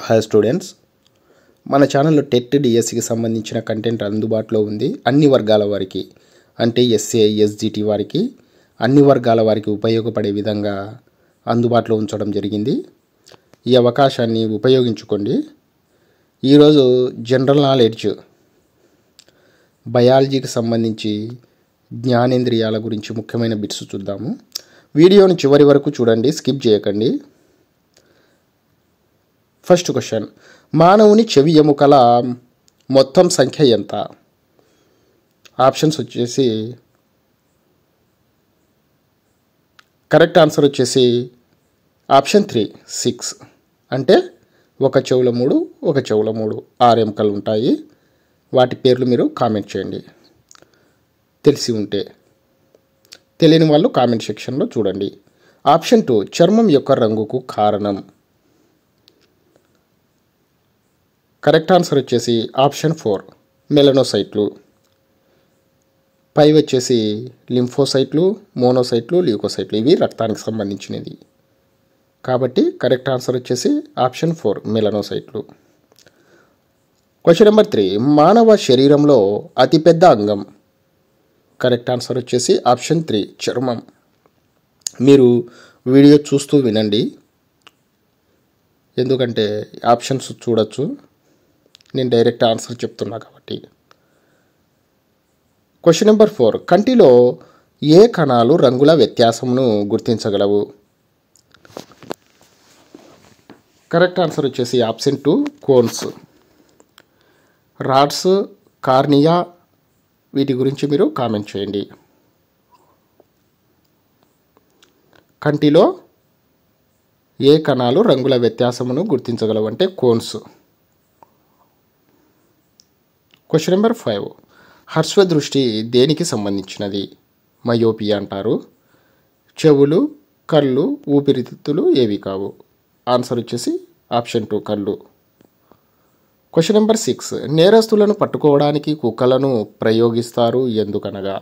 Hi students, మన ఛానల్లో TET డిఎస్సికి సంబంధించిన కంటెంట్ అందుబాటులో ఉంది. అన్ని వర్గాల వారికి అంటే ఎస్ఏ ఎస్జిటి వారికి అన్ని వర్గాల వారికి ఉపయోగపడే విధంగా అందుబాటులో ఉంచడం జరిగింది. ఈ అవకాశాన్ని ఉపయోగించుకోండి. ఈరోజు జనరల్ నాలెడ్జ్ బయాలజీకి సంబంధించి జ్ఞానేంద్రియాల గురించి ముఖ్యమైన బిట్స్ చూద్దాము. వీడియోని చివరి వరకు చూడండి, స్కిప్ చేయకండి. ఫస్ట్ క్వశ్చన్, మానవుని చెవి ఎముకల మొత్తం సంఖ్య ఎంత? ఆప్షన్స్ వచ్చేసి కరెక్ట్ ఆన్సర్ వచ్చేసి ఆప్షన్ 3 6. అంటే ఒక చెవుల 3 ఒక చెవుల 3 6 ఎముకలు ఉంటాయి. వాటి పేర్లు మీరు కామెంట్ చేయండి తెలిసి ఉంటే. తెలియని వాళ్ళు కామెంట్ సెక్షన్లో చూడండి. ఆప్షన్ 2 చర్మం యొక్క రంగుకు కారణం. కరెక్ట్ ఆన్సర్ వచ్చేసి ఆప్షన్ 4 మెలనోసైట్లు. పై వచ్చేసి లింఫోసైట్లు, మోనోసైట్లు, ల్యూకోసైట్లు. ఇవి రక్తానికి సంబంధించినది కాబట్టి కరెక్ట్ ఆన్సర్ వచ్చేసి ఆప్షన్ 4 మెలనోసైట్లు. క్వశ్చన్ నెంబర్ 3, మానవ శరీరంలో అతిపెద్ద అంగం. కరెక్ట్ ఆన్సర్ వచ్చేసి ఆప్షన్ 3 చర్మం. మీరు వీడియో చూస్తూ వినండి, ఎందుకంటే ఆప్షన్స్ చూడొచ్చు. నేను డైరెక్ట్ ఆన్సర్ చెప్తున్నా కాబట్టి. క్వశ్చన్ నెంబర్ 4, కంటిలో ఏ కణాలు రంగుల వ్యత్యాసమును గుర్తించగలవు? కరెక్ట్ ఆన్సర్ వచ్చేసి ఆప్షన్ 2 కోన్స్. రాడ్స్, కార్నియా, వీటి గురించి మీరు కామెంట్ చేయండి. కంటిలో ఏ కణాలు రంగుల వ్యత్యాసమును గుర్తించగలవు అంటే కోన్స్. క్వశ్చన్ నెంబర్ 5, హర్స్వ దృష్టి దేనికి సంబంధించినది? మయోపియా అంటారు. చెవులు, కళ్ళు, ఊపిరితిత్తులు ఏవి కావు? ఆన్సర్ వచ్చేసి ఆప్షన్ 2 కళ్ళు. క్వశ్చన్ నెంబర్ 6, నేరస్తులను పట్టుకోవడానికి కుక్కలను ప్రయోగిస్తారు ఎందుకనగా?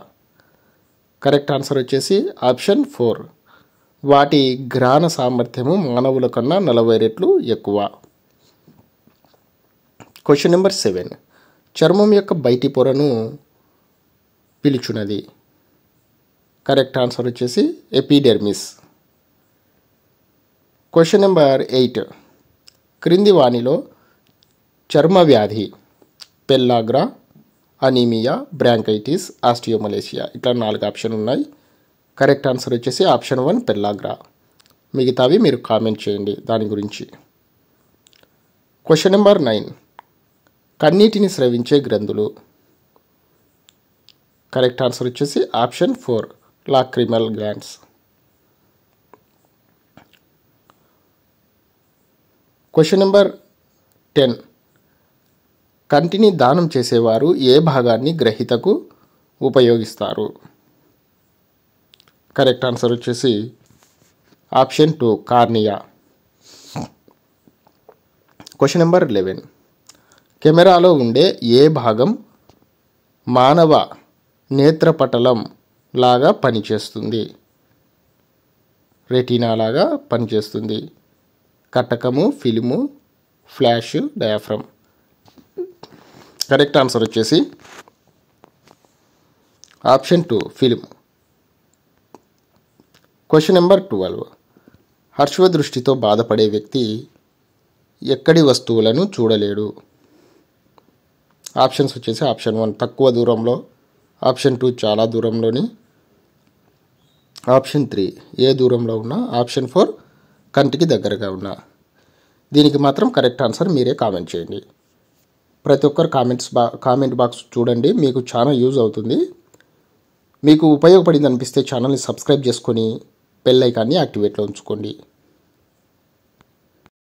కరెక్ట్ ఆన్సర్ వచ్చేసి ఆప్షన్ 4 వాటి ఘ్రాణ సామర్థ్యము మానవుల కన్నా 40 రెట్లు ఎక్కువ. క్వశ్చన్ నెంబర్ 7, చర్మం యొక్క బయటి పొరను పిలుచున్నది. కరెక్ట్ ఆన్సర్ వచ్చేసి ఎపిడెర్మిస్. క్వశ్చన్ నెంబర్ 8, క్రింది వానిలో చర్మ వ్యాధి పెల్లాగ్రా, అనీమియా, బ్రాంకైటిస్, ఆస్టియోమలేషియా ఇట్లా 4 ఆప్షన్ ఉన్నాయి. కరెక్ట్ ఆన్సర్ వచ్చేసి ఆప్షన్ 1 పెల్లాగ్రా. మిగతావి మీరు కామెంట్ చేయండి దాని గురించి. క్వశ్చన్ నెంబర్ 9, కన్నీటిని స్రవించే గ్రంథులు. కరెక్ట్ ఆన్సర్ వచ్చేసి option 4 lacrimal glands. Question number 10, కంటిని దానం చేసేవారు ఏ భాగాన్ని గ్రహీతకు ఉపయోగిస్తారు? కరెక్ట్ ఆన్సర్ వచ్చేసి ఆప్షన్ 2 కార్నియా. క్వశ్చన్ నెంబర్ 11, కెమెరాలో ఉండే ఏ భాగం మానవ నేత్రపటలం లాగా పనిచేస్తుంది? రెటీనా లాగా పనిచేస్తుంది. కటకము, film, flash, diaphragm. Correct answer వచ్చేసి ఆప్షన్ 2 ఫిలిం. క్వశ్చన్ నెంబర్ 12, హర్స్వ దృష్టితో బాధపడే వ్యక్తి ఎక్కడి వస్తువులను చూడలేడు? ఆప్షన్స్ వచ్చేసి ఆప్షన్ 1 తక్కువ దూరంలో, ఆప్షన్ 2 చాలా దూరంలోని, ఆప్షన్ 3 ఏ దూరంలో ఉన్నా, ఆప్షన్ 4 కంటికి దగ్గరగా ఉన్నా. దీనికి మాత్రం కరెక్ట్ ఆన్సర్ మీరే కామెంట్ చేయండి. ప్రతి ఒక్కరు కామెంట్ బాక్స్ చూడండి, మీకు చాలా యూజ్ అవుతుంది. మీకు ఉపయోగపడింది అనిపిస్తే ఛానల్ని సబ్స్క్రైబ్ చేసుకొని బెల్ ఐకాన్ని యాక్టివేట్లో ఉంచుకోండి.